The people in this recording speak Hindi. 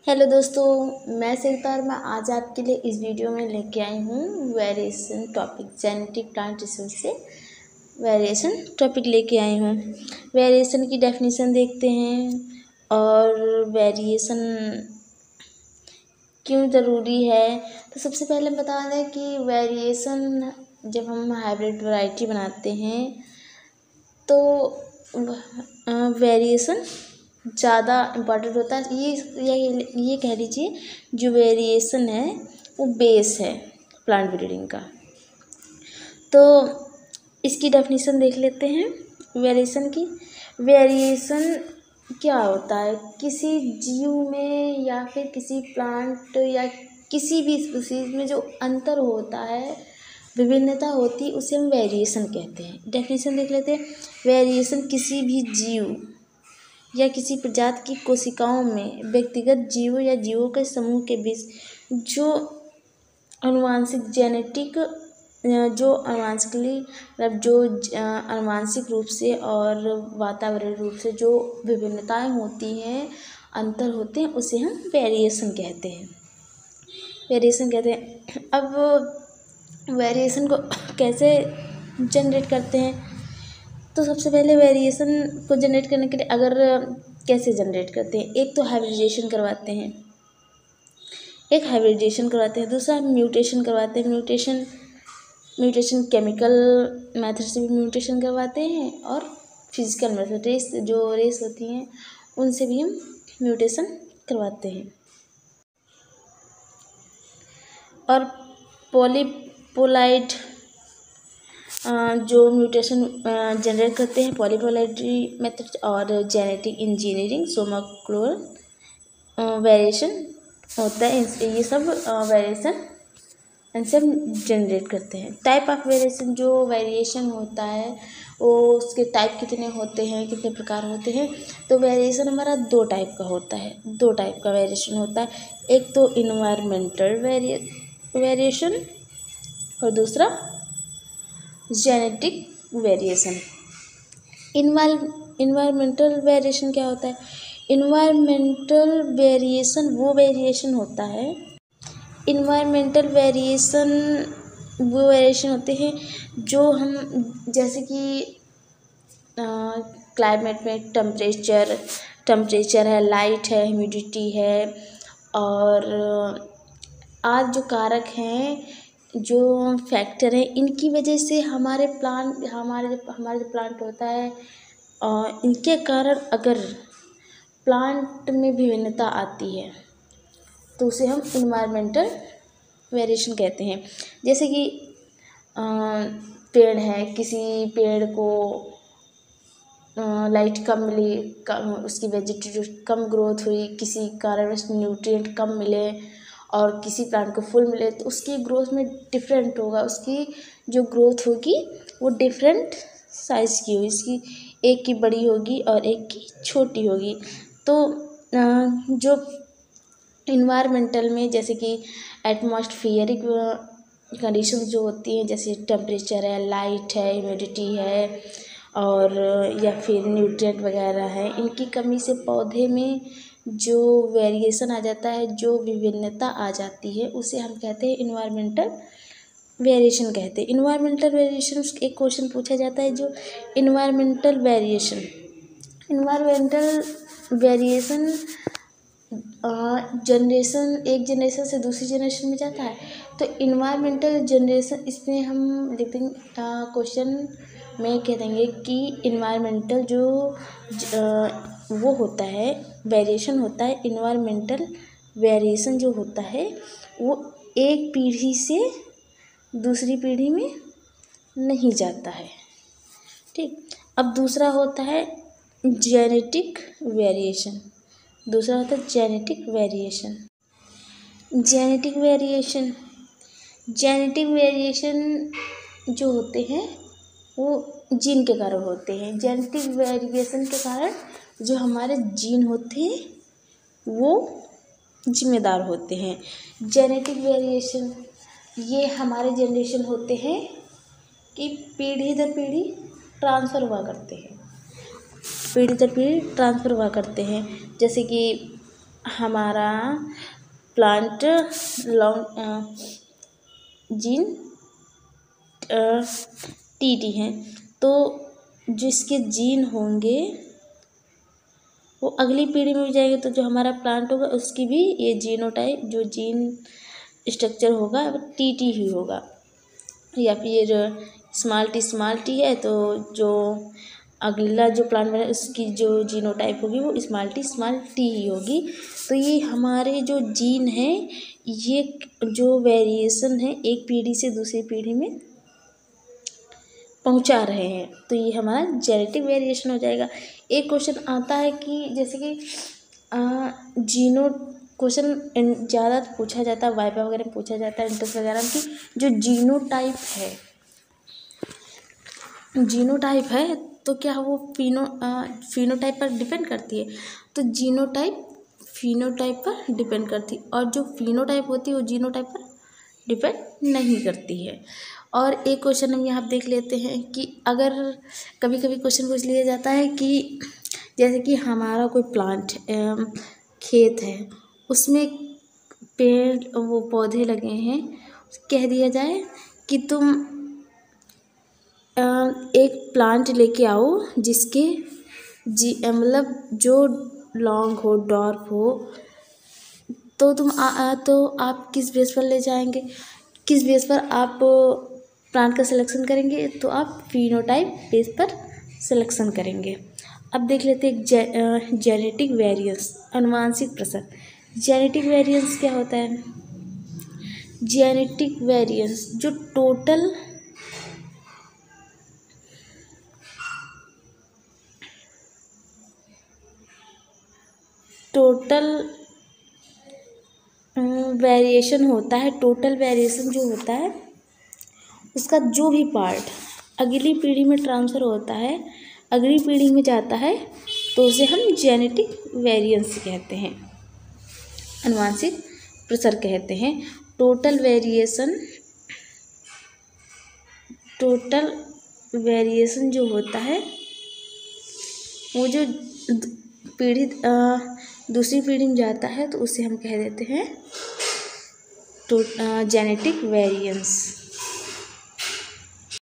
हेलो दोस्तों, मैं सरिता और मैं आज आपके लिए इस वीडियो में लेके आई हूँ variation topic genetic plant resource से वेरिएशन टॉपिक लेके आई हूँ। वेरिएशन की डेफिनेशन देखते हैं और वेरिएशन क्यों ज़रूरी है। तो सबसे पहले बता दें कि वेरिएशन जब हम हाइब्रिड वैरायटी बनाते हैं तो वेरिएशन ज़्यादा इम्पॉर्टेंट होता है। ये कह लीजिए जो वेरिएशन है वो बेस है प्लांट ब्रीडिंग का। तो इसकी डेफिनेशन देख लेते हैं वेरिएशन की। वेरिएशन क्या होता है? किसी जीव में या फिर किसी प्लांट या किसी भी स्पीशीज में जो अंतर होता है, विभिन्नता होती है, उसे हम वेरिएशन कहते हैं। डेफिनेशन देख लेते हैं। वेरिएशन किसी भी जीव या किसी प्रजाति की कोशिकाओं में व्यक्तिगत जीवों या जीवों के समूह के बीच जो अनुवांशिक रूप से और वातावरण रूप से जो विभिन्नताएं होती हैं, अंतर होते हैं, उसे हम वेरिएशन कहते हैं। अब वेरिएशन को कैसे जनरेट करते हैं? तो सबसे पहले वेरिएशन को जनरेट करने के लिए कैसे जनरेट करते हैं? एक तो हाइब्रिडाइजेशन करवाते हैं, दूसरा म्यूटेशन करवाते हैं। म्यूटेशन केमिकल मेथड से भी म्यूटेशन करवाते हैं और फिजिकल मेथड रेस होती हैं उनसे भी हम म्यूटेशन करवाते हैं। और पॉलीपोलाइड जो म्यूटेशन जनरेट करते हैं, पॉलीपोलाइड्री मेथड और जेनेटिक इंजीनियरिंग सोमाक्लोर वेरिएशन होता है। ये सब वेरिएशन इनसे हम जनरेट करते हैं। टाइप ऑफ वेरिएशन, जो वेरिएशन होता है वो उसके टाइप कितने होते हैं, कितने प्रकार होते हैं? तो वेरिएशन हमारा दो टाइप का वेरिएशन होता है। एक तो इन्वायरमेंटल वेरिएशन और दूसरा जेनेटिक वेरिएशन। इन्वायरमेंटल वेरिएशन क्या होता है? इन्वायरमेंटल वेरिएशन वो वेरिएशन होता है होते हैं जो हम, जैसे कि क्लाइमेट में टेम्परेचर है, लाइट है, ह्यूमिडिटी है और आज जो कारक हैं, जो फैक्टर हैं, इनकी वजह से हमारे जो प्लांट होता है इनके कारण अगर प्लांट में विभिन्नता आती है तो उसे हम इन्वायरमेंटल वेरिएशन कहते हैं। जैसे कि पेड़ है, किसी पेड़ को लाइट कम मिली, उसकी वेजिटेटिव कम ग्रोथ हुई, किसी कारणवश न्यूट्रिएंट कम मिले और किसी प्लांट को फुल मिले, तो उसकी ग्रोथ में डिफरेंट होगा। उसकी जो ग्रोथ होगी वो डिफरेंट साइज़ की होगी, इसकी एक की बड़ी होगी और एक की छोटी होगी। तो जो इन्वायरमेंटल में, जैसे कि एटमॉस्फेरिक कंडीशन जो होती हैं, जैसे टेम्परेचर है, लाइट है, ह्यूमिडिटी है और या फिर न्यूट्रिएंट वगैरह है, इनकी कमी से पौधे में जो वेरिएशन आ जाता है, जो विभिन्नता आ जाती है, उसे हम कहते हैं इन्वायरमेंटल वेरिएशन कहते हैं। इन्वायरमेंटल वेरिएशन, एक क्वेश्चन पूछा जाता है जो इन्वायरमेंटल वेरिएशन एक जनरेशन से दूसरी जनरेशन में जाता है। तो इन्वायरमेंटल जनरेशन, इसमें हम लिखेंगे क्वेश्चन में कह देंगे कि इन्वायरमेंटल जो वो होता है, वेरिएशन होता है, इन्वायरमेंटल वेरिएशन जो होता है वो एक पीढ़ी से दूसरी पीढ़ी में नहीं जाता है। ठीक। अब दूसरा होता है जेनेटिक वेरिएशन। जेनेटिक वेरिएशन जो होते हैं वो जीन के कारण होते हैं। जेनेटिक वेरिएशन के कारण जो हमारे जीन होते हैं वो जिम्मेदार होते हैं। जेनेटिक वेरिएशन ये हमारे जनरेशन होते हैं कि पीढ़ी दर पीढ़ी ट्रांसफ़र हुआ करते हैं। जैसे कि हमारा प्लांट लॉन्ग जीन टीटी हैं, तो जिसके जीन होंगे वो अगली पीढ़ी में भी जाएंगे, तो जो हमारा प्लांट होगा उसकी भी ये जीनोटाइप जो जीन स्ट्रक्चर होगा वो टीटी ही होगा। या फिर स्मॉल टी है तो जो अगला जो प्लांट बना उसकी जो जीनोटाइप होगी वो स्मॉल टी ही होगी। तो ये हमारे जो जीन है ये जो वेरिएशन है एक पीढ़ी से दूसरी पीढ़ी में पहुंचा रहे हैं, तो ये हमारा जेनेटिक वेरिएशन हो जाएगा। एक क्वेश्चन आता है कि जैसे कि जीनो क्वेश्चन ज़्यादा पूछा जाता है, वाइवा वगैरह में पूछा जाता है, इंटरेस्ट वगैरह में, कि जो जीनोटाइप है तो क्या वो फिनोटाइप पर डिपेंड करती है? तो जीनोटाइप फिनोटाइप पर डिपेंड करती है, और जो फिनोटाइप होती है वो जीनोटाइप पर डिपेंड नहीं करती है। और एक क्वेश्चन हम यहाँ देख लेते हैं कि अगर कभी कभी क्वेश्चन पूछ लिया जाता है कि जैसे कि हमारा कोई प्लांट खेत है, उसमें पेड़ वो पौधे लगे हैं, कह दिया जाए कि तुम एक प्लांट लेके आओ जिसके मतलब जो लॉन्ग हो डॉर्क हो, तो तो आप किस बेस पर ले जाएंगे, किस बेस पर आप प्लांट का सिलेक्शन करेंगे? तो आप फिनोटाइप बेस पर सिलेक्शन करेंगे। अब देख लेते हैं जेनेटिक वेरिएंस, आनुवंशिक प्रसर। जेनेटिक वेरिएंस क्या होता है? जेनेटिक वेरिएंस जो टोटल वेरिएशन होता है, टोटल वेरिएशन जो होता है उसका जो भी पार्ट अगली पीढ़ी में ट्रांसफ़र होता है, अगली पीढ़ी में जाता है, तो उसे हम जेनेटिक वेरिएंस कहते हैं, आनुवंशिक प्रसर कहते हैं। टोटल वेरिएशन जो होता है वो जो पीढ़ी दूसरी पीढ़ी में जाता है तो उसे हम कह देते हैं जेनेटिक वेरिएंस।